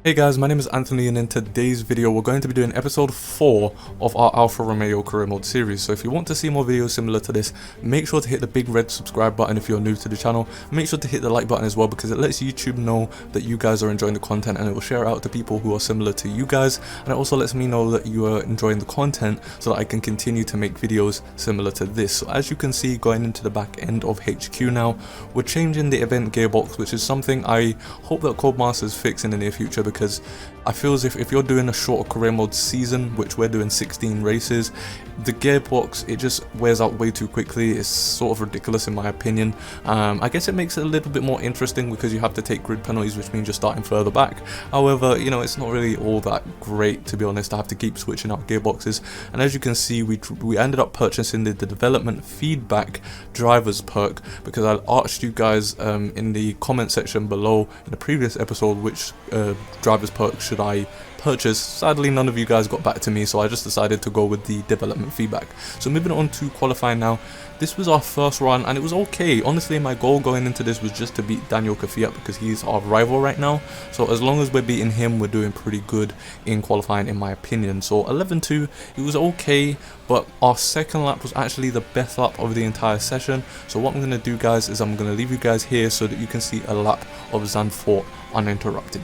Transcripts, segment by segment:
Hey guys, my name is Anthony, and in today's video we're going to be doing episode 4 of our Alfa Romeo career mode series. So if you want to see more videos similar to this, make sure to hit the big red subscribe button if you're new to the channel. Make sure to hit the like button as well, because it lets YouTube know that you guys are enjoying the content, and it will share it out to people who are similar to you guys, and it also lets me know that you are enjoying the content so that I can continue to make videos similar to this. So as you can see, going into the back end of HQ now, we're changing the event gearbox, which is something I hope that Codemasters fix in the near future, because I feel as if you're doing a shorter career mode season, which we're doing 16 races, the gearbox, it just wears out way too quickly. It's sort of ridiculous in my opinion. I guess it makes it a little bit more interesting because you have to take grid penalties, which means you're starting further back. However, you know, it's not really all that great, to be honest. I have to keep switching out gearboxes, and as you can see, we ended up purchasing the development feedback drivers perk, because I asked you guys in the comment section below in the previous episode which drivers perk should I purchase. Sadly, none of you guys got back to me, so I just decided to go with the development feedback. So moving on to qualifying now, this was our first run and it was okay. Honestly, my goal going into this was just to beat Daniel Kvyat, because he's our rival right now. So as long as we're beating him, we're doing pretty good in qualifying in my opinion. So 11.2, it was okay, but our second lap was actually the best lap of the entire session. So what I'm going to do, guys, is I'm going to leave you guys here so that you can see a lap of Zandvoort uninterrupted.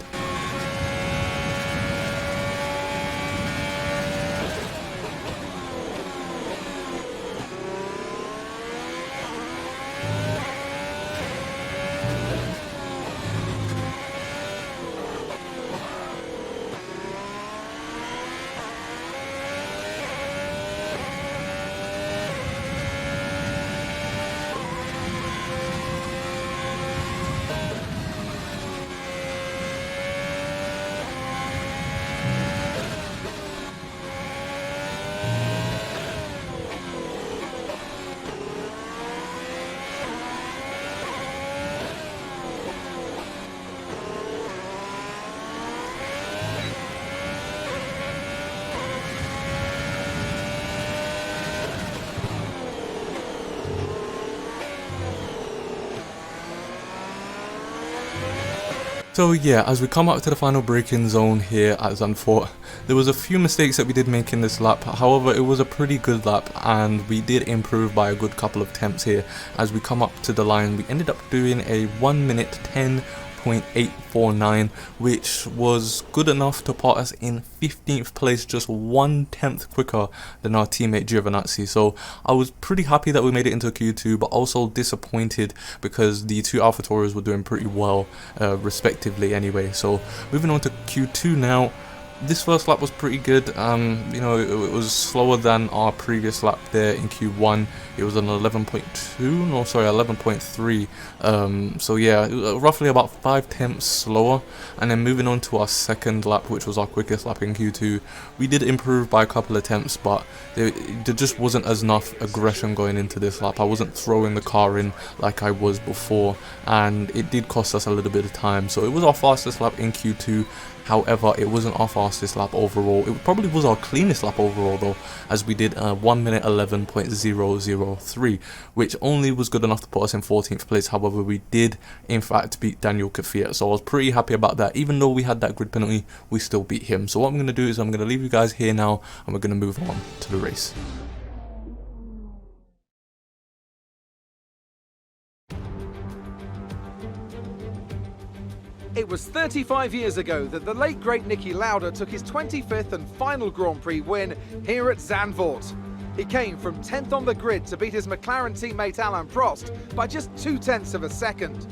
So yeah, as we come up to the final braking zone here at Zandvoort, there was a few mistakes that we did make in this lap. However, it was a pretty good lap and we did improve by a good couple of attempts here. As we come up to the line, we ended up doing a 1 minute 10.849, which was good enough to put us in 15th place, just 1/10 quicker than our teammate Giovinazzi. So I was pretty happy that we made it into Q2, but also disappointed because the two AlphaTauris were doing pretty well respectively anyway. So moving on to Q2 now. This first lap was pretty good. You know, it was slower than our previous lap there in Q1. It was an 11.3. So yeah, roughly about 5/10 slower. And then moving on to our second lap, which was our quickest lap in Q2, we did improve by a couple of attempts, but there just wasn't as enough aggression going into this lap. I wasn't throwing the car in like I was before, and it did cost us a little bit of time. So it was our fastest lap in Q2. However, it wasn't our fastest lap overall. It probably was our cleanest lap overall though, as we did 1 minute 11.003, which only was good enough to put us in 14th place. However, we did in fact beat Daniel Kvyat, so I was pretty happy about that. Even though we had that grid penalty, we still beat him. So what I'm going to do is I'm going to leave you guys here now, and we're going to move on to the race. It was 35 years ago that the late great Niki Lauda took his 25th and final Grand Prix win here at Zandvoort. He came from 10th on the grid to beat his McLaren teammate Alain Prost by just 0.2 of a second.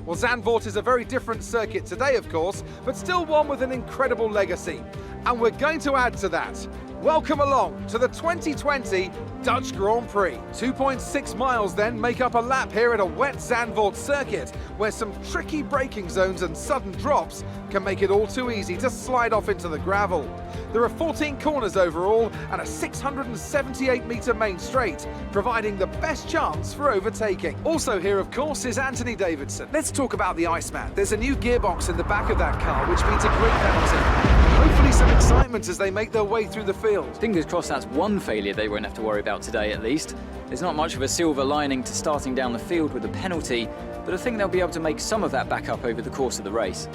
Well, Zandvoort is a very different circuit today, of course, but still one with an incredible legacy. And we're going to add to that. Welcome along to the 2020 Dutch Grand Prix. 2.6 miles then make up a lap here at a wet Zandvoort circuit, where some tricky braking zones and sudden drops can make it all too easy to slide off into the gravel. There are 14 corners overall and a 678-metre main straight, providing the best chance for overtaking. Also here, of course, is Anthony Davidson. Let's talk about the Iceman. There's a new gearbox in the back of that car, which means a grid penalty. Hopefully some excitement as they make their way through the field. Fingers crossed that's one failure they won't have to worry about today at least. There's not much of a silver lining to starting down the field with a penalty, but I think they'll be able to make some of that back up over the course of the race.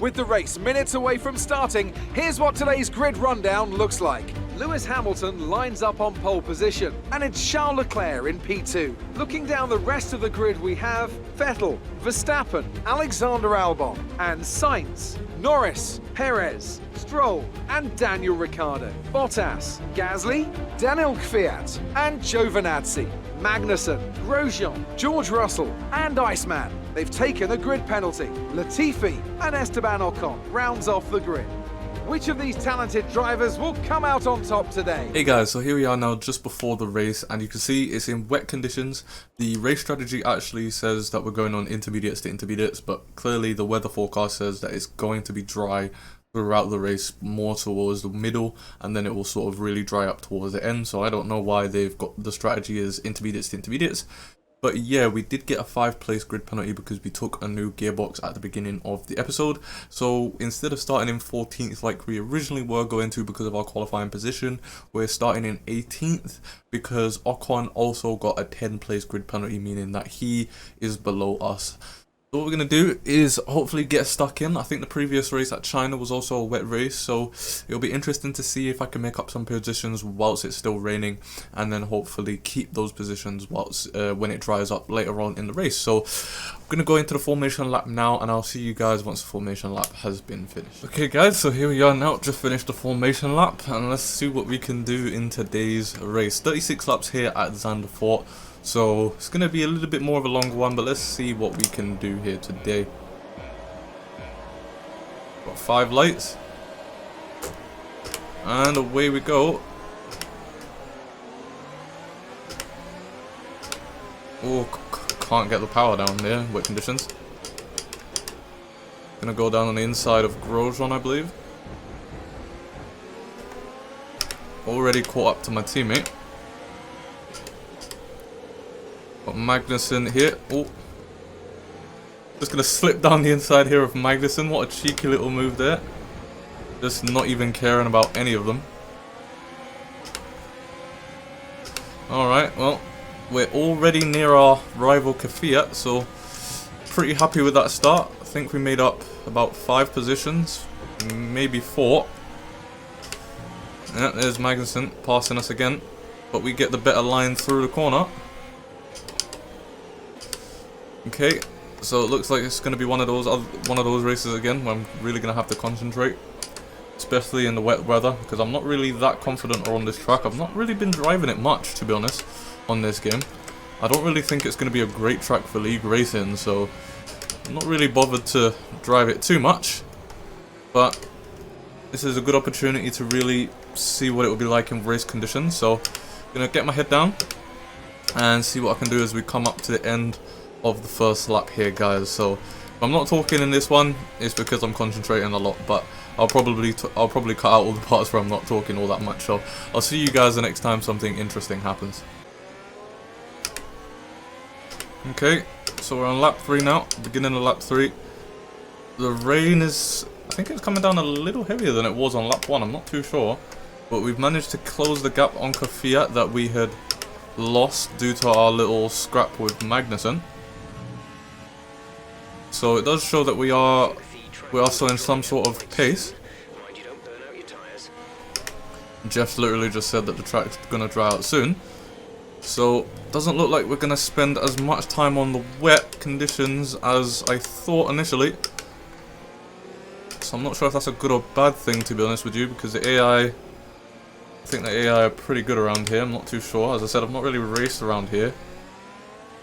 With the race minutes away from starting, here's what today's grid rundown looks like. Lewis Hamilton lines up on pole position, and it's Charles Leclerc in P2. Looking down the rest of the grid, we have Vettel, Verstappen, Alexander Albon, and Sainz, Norris, Perez, Stroll, and Daniel Ricciardo. Bottas, Gasly, Daniel Kvyat, and Giovinazzi. Magnussen, Grosjean, George Russell, and Iceman. They've taken a grid penalty. Latifi and Esteban Ocon rounds off the grid. Which of these talented drivers will come out on top today? Hey guys, so here we are now just before the race, and you can see it's in wet conditions. The race strategy actually says that we're going on intermediates to intermediates, but clearly the weather forecast says that it's going to be dry throughout the race, more towards the middle, and then it will sort of really dry up towards the end. So I don't know why they've got the strategy as intermediates to intermediates. But yeah, we did get a 5-place grid penalty because we took a new gearbox at the beginning of the episode. So instead of starting in 14th like we originally were going to because of our qualifying position, we're starting in 18th because Ocon also got a 10-place grid penalty, meaning that he is below us. So what we're going to do is hopefully get stuck in. I think the previous race at China was also a wet race, so it'll be interesting to see if I can make up some positions whilst it's still raining, and then hopefully keep those positions whilst when it dries up later on in the race. So I'm going to go into the formation lap now, and I'll see you guys once the formation lap has been finished. Okay guys, so here we are now, just finished the formation lap, and let's see what we can do in today's race. 36 laps here at Zandvoort. So it's going to be a little bit more of a longer one, but let's see what we can do here today. Got 5 lights. And away we go. Oh, can't get the power down there, wet conditions. Gonna go down on the inside of Grosjean, I believe. Already caught up to my teammate. Got Magnussen here. Oh, just gonna slip down the inside here of Magnussen. What a cheeky little move there. Just not even caring about any of them. Alright, well, we're already near our rival Kvyat, so pretty happy with that start. I think we made up about 5 positions, maybe 4. Yeah, there's Magnussen passing us again, but we get the better line through the corner. Okay, so it looks like it's going to be one of those races again where I'm really going to have to concentrate, especially in the wet weather, because I'm not really that confident on this track. I've not really been driving it much, to be honest, on this game. I don't really think it's going to be a great track for league racing, so I'm not really bothered to drive it too much. But this is a good opportunity to really see what it will be like in race conditions. So I'm going to get my head down and see what I can do as we come up to the end of the first lap here, guys. So if I'm not talking in this one, it's because I'm concentrating a lot, but I'll probably cut out all the parts where I'm not talking all that much. So I'll see you guys the next time something interesting happens. Okay, so we're on lap 3 now, beginning of lap 3. The rain is, I think it's coming down a little heavier than it was on lap 1, I'm not too sure, but we've managed to close the gap on Kvyat that we had lost due to our little scrap with Magnussen. So it does show that we are still in some sort of pace. Jeff's literally just said that the track's gonna dry out soon. So doesn't look like we're gonna spend as much time on the wet conditions as I thought initially. So I'm not sure if that's a good or bad thing, to be honest with you, because the AI, I think the AI are pretty good around here. I'm not too sure. As I said, I've not really raced around here.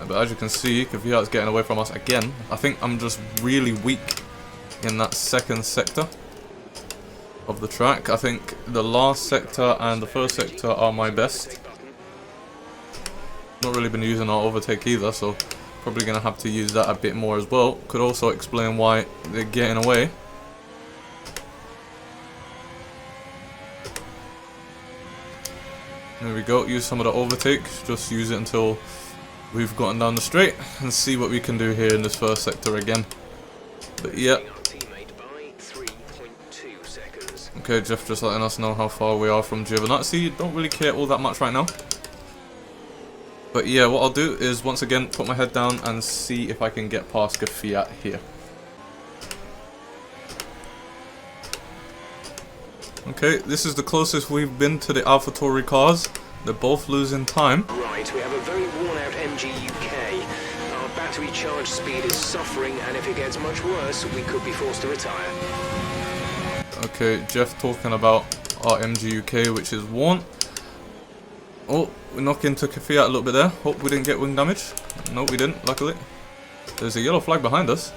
But as you can see, Kvyat's getting away from us again. I think I'm just really weak in that second sector of the track. I think the last sector and the first sector are my best. Not really been using our overtake either, so probably going to have to use that a bit more as well. Could also explain why they're getting away. There we go, use some of the overtake, just use it until we've gotten down the straight and see what we can do here in this first sector again. But yeah. Okay, Jeff just letting us know how far we are from Giovinazzi. Don't really care all that much right now. But yeah, what I'll do is once again put my head down and see if I can get past Kvyat here. Okay, this is the closest we've been to the AlphaTauri cars. They're both losing time. Right, we have a very worn-out MG UK. Our battery charge speed is suffering, and if it gets much worse, we could be forced to retire. Okay, Jeff talking about our MG UK, which is worn. Oh, we knocked into Fiat a little bit there. Hope we didn't get wing damage. No, we didn't, luckily. There's a yellow flag behind us.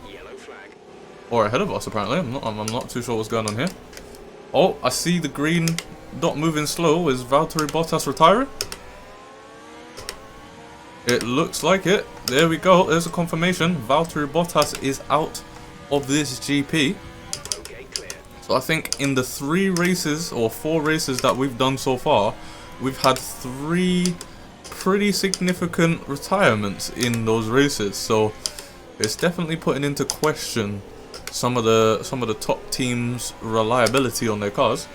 Yellow flag. Or ahead of us, apparently. I'm not too sure what's going on here. Oh, I see the green dot moving slow. Is Valtteri Bottas retiring? It looks like it. There we go. There's a confirmation. Valtteri Bottas is out of this GP. Okay, clear. So I think in the 3 races or 4 races that we've done so far, we've had 3 pretty significant retirements in those races. So it's definitely putting into question some of the top teams' reliability on their cars.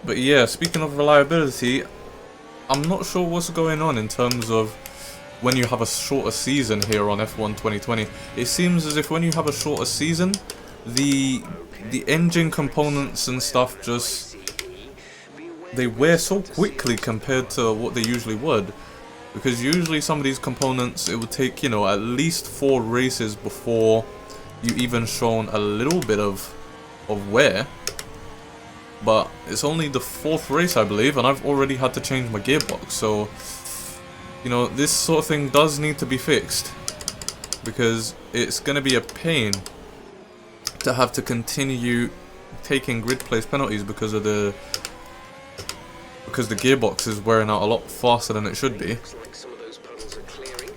But yeah, speaking of reliability, I'm not sure what's going on in terms of when you have a shorter season here on F1 2020. It seems as if when you have a shorter season, the engine components and stuff just, they wear so quickly compared to what they usually would. Because usually some of these components, it would take, you know, at least 4 races before you even shown a little bit of wear. But it's only the 4th race, I believe, and I've already had to change my gearbox. So, you know, this sort of thing does need to be fixed, because it's going to be a pain to have to continue taking grid place penalties because the gearbox is wearing out a lot faster than it should be. Looks like some of those puddles are clearing.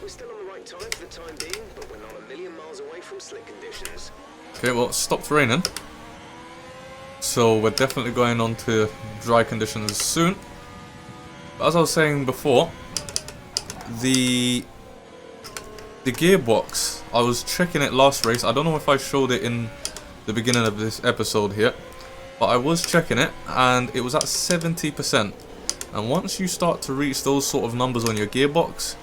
We're still on the right time for the time being, but we're not a million miles away from slick conditions. Okay, well, it stopped raining, so we're definitely going on to dry conditions soon. But as I was saying before, the gearbox, I was checking it last race. I don't know if I showed it in the beginning of this episode here, but I was checking it and it was at 70%. And once you start to reach those sort of numbers on your gearbox,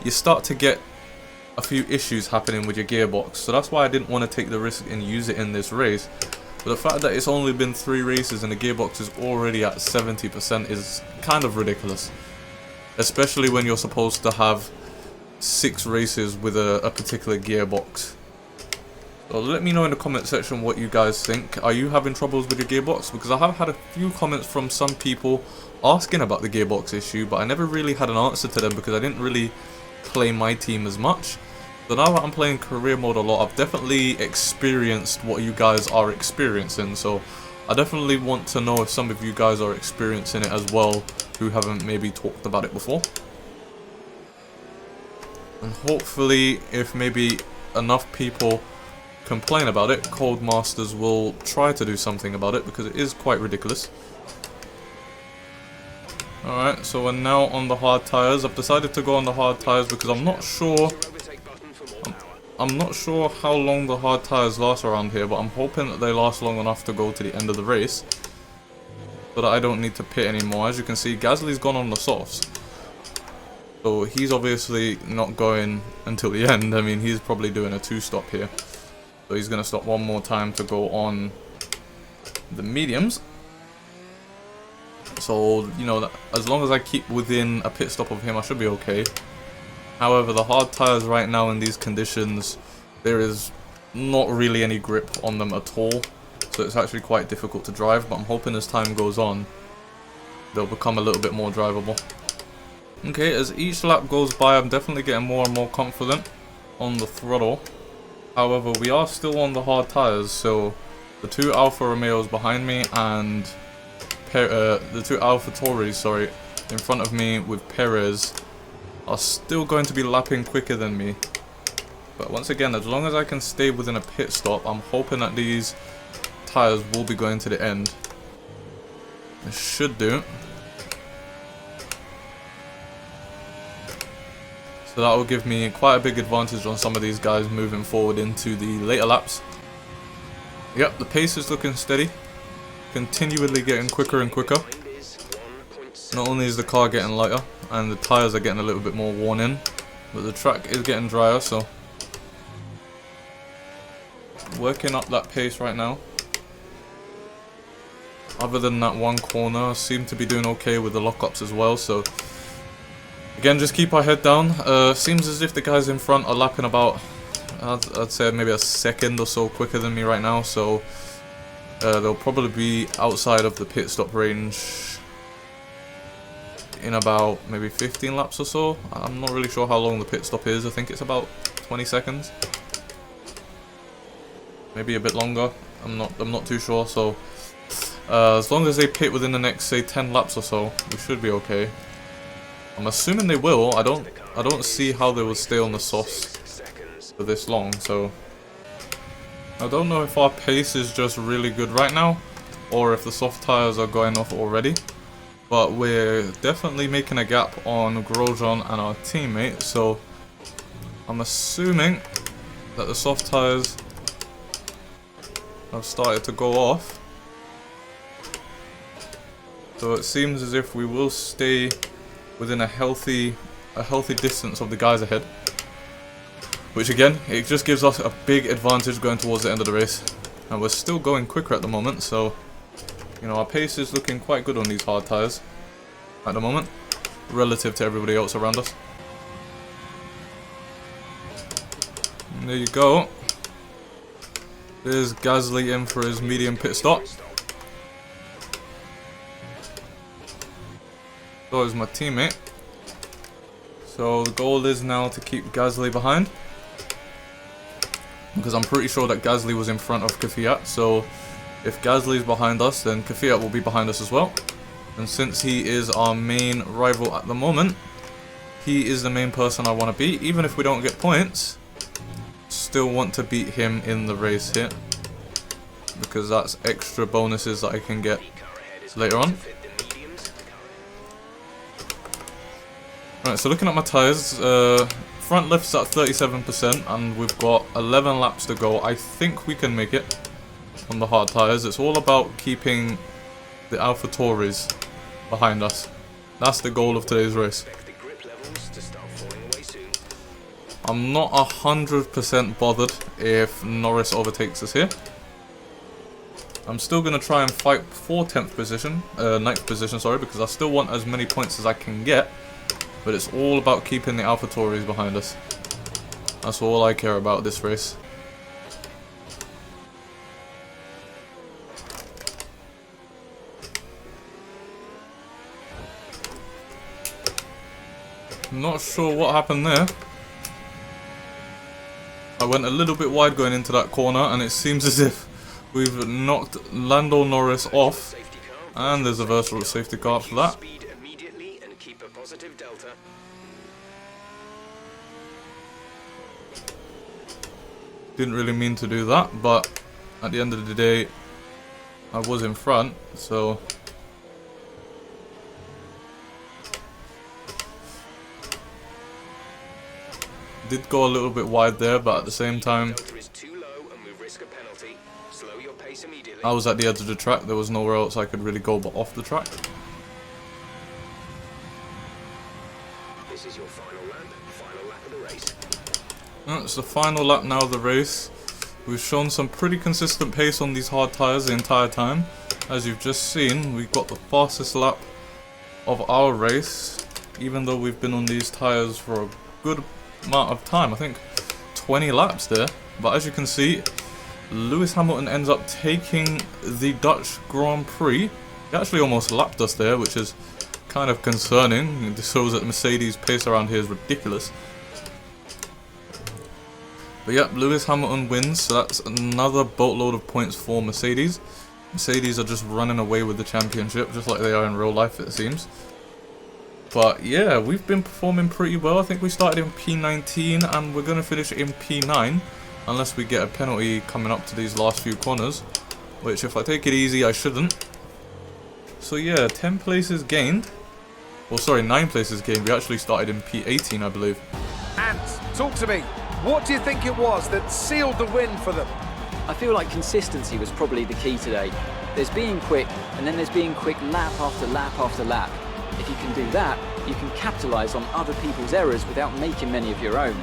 you start to get a few issues happening with your gearbox. So that's why I didn't want to take the risk and use it in this race. But the fact that it's only been 3 races and the gearbox is already at 70% is kind of ridiculous. Especially when you're supposed to have 6 races with a particular gearbox. So let me know in the comment section what you guys think. Are you having troubles with your gearbox? Because I have had a few comments from some people asking about the gearbox issue, but I never really had an answer to them because I didn't really play my team as much. So now that I'm playing career mode a lot, I've definitely experienced what you guys are experiencing. So I definitely want to know if some of you guys are experiencing it as well, who haven't maybe talked about it before. And hopefully, if maybe enough people complain about it, Codemasters will try to do something about it, because it is quite ridiculous. Alright, so we're now on the hard tires. I've decided to go on the hard tires because I'm not sure how long the hard tires last around here, but I'm hoping that they last long enough to go to the end of the race, so that I don't need to pit anymore. As you can see, Gasly's gone on the softs, so he's obviously not going until the end. I mean, he's probably doing a 2-stop here. So he's going to stop one more time to go on the mediums. So, you know, as long as I keep within a pit stop of him, I should be okay. However, the hard tires right now in these conditions, there is not really any grip on them at all. So it's actually quite difficult to drive, but I'm hoping as time goes on, they'll become a little bit more drivable. Okay, as each lap goes by, I'm definitely getting more and more confident on the throttle. However, we are still on the hard tires, so the 2 Alfa Romeos behind me and the 2 Alfa Tauris, sorry, in front of me with Perez are still going to be lapping quicker than me. But once again, as long as I can stay within a pit stop, I'm hoping that these tires will be going to the end. It should do. So that will give me quite a big advantage on some of these guys moving forward into the later laps. Yep, the pace is looking steady. Continually getting quicker and quicker. Not only is the car getting lighter, and the tyres are getting a little bit more worn in, but the track is getting drier, so working up that pace right now. Other than that one corner, seem to be doing okay with the lockups as well. So again, just keep our head down. Seems as if the guys in front are lapping about, I'd say maybe a second or so quicker than me right now. So they'll probably be outside of the pit stop range in about maybe 15 laps or so. I'm not really sure how long the pit stop is. I think it's about 20 seconds. Maybe a bit longer. I'm not too sure. So as long as they pit within the next, say, 10 laps or so, we should be okay. I'm assuming they will. I don't see how they will stay on the softs for this long. So I don't know if our pace is just really good right now, or if the soft tires are going off already. But we're definitely making a gap on Grosjean and our teammate. So I'm assuming that the soft tires have started to go off. So it seems as if we will stay within a healthy distance of the guys ahead. Which again, it just gives us a big advantage going towards the end of the race. And we're still going quicker at the moment, so you know, our pace is looking quite good on these hard tyres at the moment, relative to everybody else around us. And there you go. There's Gasly in for his medium pit stop. So is my teammate. So the goal is now to keep Gasly behind, because I'm pretty sure that Gasly was in front of Kvyat. So if Gasly is behind us, then Kvyat will be behind us as well. And since he is our main rival at the moment, he is the main person I want to beat. Even if we don't get points, still want to beat him in the race here, because that's extra bonuses that I can get later on. Right, so looking at my tyres, front left's at 37% and we've got 11 laps to go. I think we can make it on the hard tyres. It's all about keeping the Alfa Tauris behind us. That's the goal of today's race. I'm not 100% bothered if Norris overtakes us here. I'm still going to try and fight for 9th position, sorry, because I still want as many points as I can get. But it's all about keeping the Alfa Tauris behind us. That's all I care about this race. I'm not sure what happened there. I went a little bit wide going into that corner, and it seems as if we've knocked Lando Norris off. And there's a virtual safety car for that. Didn't really mean to do that, but at the end of the day, I was in front, so did go a little bit wide there, but at the same time, I was at the edge of the track. There was nowhere else I could really go but off the track. This is your final lap of the race. It's the final lap now of the race. We've shown some pretty consistent pace on these hard tyres the entire time. As you've just seen, we've got the fastest lap of our race, even though we've been on these tyres for a good amount of time. I think 20 laps there. But as you can see, Lewis Hamilton ends up taking the Dutch Grand Prix. He actually almost lapped us there, which is kind of concerning. This shows that Mercedes' pace around here is ridiculous. But yeah, Lewis Hamilton wins, so that's another boatload of points for Mercedes. Mercedes are just running away with the championship, just like they are in real life, it seems. But yeah, we've been performing pretty well. I think we started in P19 and we're going to finish in P9, unless we get a penalty coming up to these last few corners, which if I take it easy, I shouldn't. So yeah, 10 places gained. Well, sorry, 9 places gained. We actually started in P18, I believe. Antz, talk to me. What do you think it was that sealed the win for them? I feel like consistency was probably the key today. There's being quick, and then there's being quick lap after lap after lap. If you can do that, you can capitalise on other people's errors without making many of your own.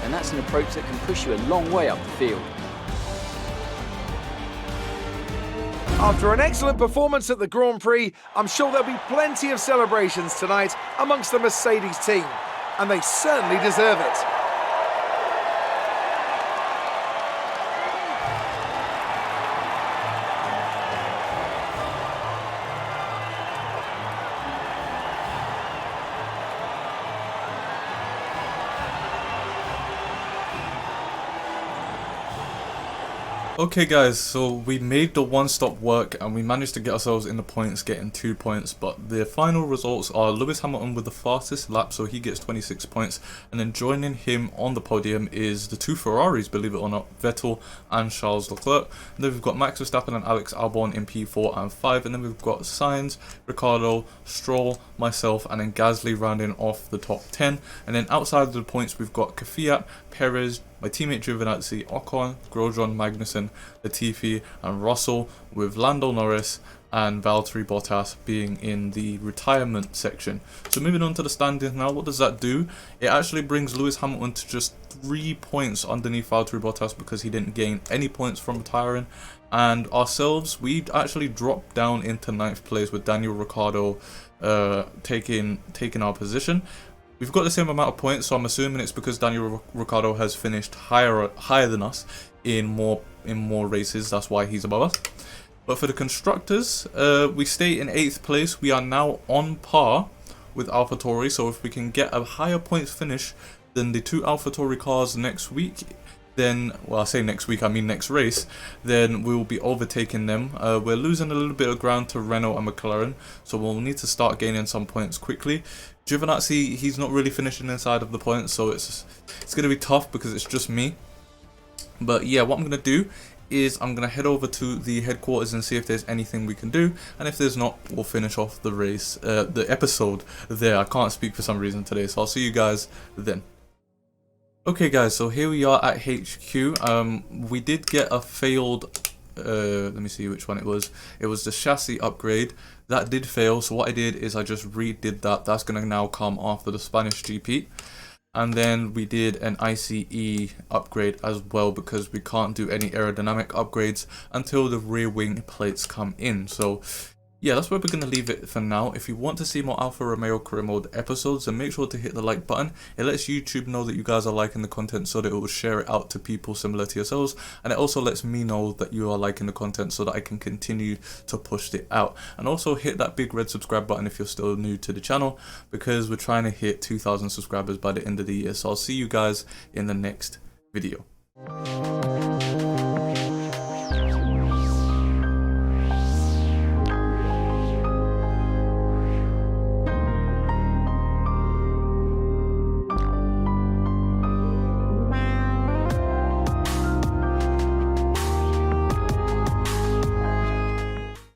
And that's an approach that can push you a long way up the field. After an excellent performance at the Grand Prix, I'm sure there'll be plenty of celebrations tonight amongst the Mercedes team, and they certainly deserve it. Okay guys, so we made the one stop work and we managed to get ourselves in the points, getting 2 points, but the final results are Lewis Hamilton with the fastest lap, so he gets 26 points, and then joining him on the podium is the 2 Ferraris, believe it or not, Vettel and Charles Leclerc. And then we've got Max Verstappen and Alex Albon in P4 and 5, and then we've got Sainz, Ricciardo, Stroll, myself, and then Gasly rounding off the top 10. And then outside of the points we've got Kvyat, Perez, my teammate Giovinazzi, Ocon, Grosjean, Magnussen, Latifi and Russell, with Lando Norris and Valtteri Bottas being in the retirement section. So moving on to the standings now, what does that do? It actually brings Lewis Hamilton to just 3 points underneath Valtteri Bottas because he didn't gain any points from retiring. And ourselves, we actually dropped down into 9th place with Daniel Ricciardo taking our position. We've got the same amount of points, so I'm assuming it's because Daniel Ricciardo has finished higher than us in more races. That's why he's above us. But for the constructors, we stay in 8th place. We are now on par with AlphaTauri. So if we can get a higher points finish than the 2 AlphaTauri cars next week, then, well, I say next week, I mean next race, then we will be overtaking them. We're losing a little bit of ground to Renault and McLaren, so we'll need to start gaining some points quickly. Giovinazzi, he's not really finishing inside of the points, so it's going to be tough because it's just me. But yeah, what I'm going to do is I'm going to head over to the headquarters and see if there's anything we can do, and if there's not, we'll finish off the race, the episode there. I can't speak for some reason today, so I'll see you guys then. Okay guys, so here we are at HQ. We did get a failed, let me see which one it was. It was the chassis upgrade. That did fail, so what I did is I just redid that. That's going to now come after the Spanish GP. And then we did an ICE upgrade as well, because we can't do any aerodynamic upgrades until the rear wing plates come in. So yeah, that's where we're going to leave it for now. If you want to see more Alfa Romeo career mode episodes, then make sure to hit the like button. It lets YouTube know that you guys are liking the content so that it will share it out to people similar to yourselves. And it also lets me know that you are liking the content so that I can continue to push it out. And also hit that big red subscribe button if you're still new to the channel, because we're trying to hit 2,000 subscribers by the end of the year. So I'll see you guys in the next video.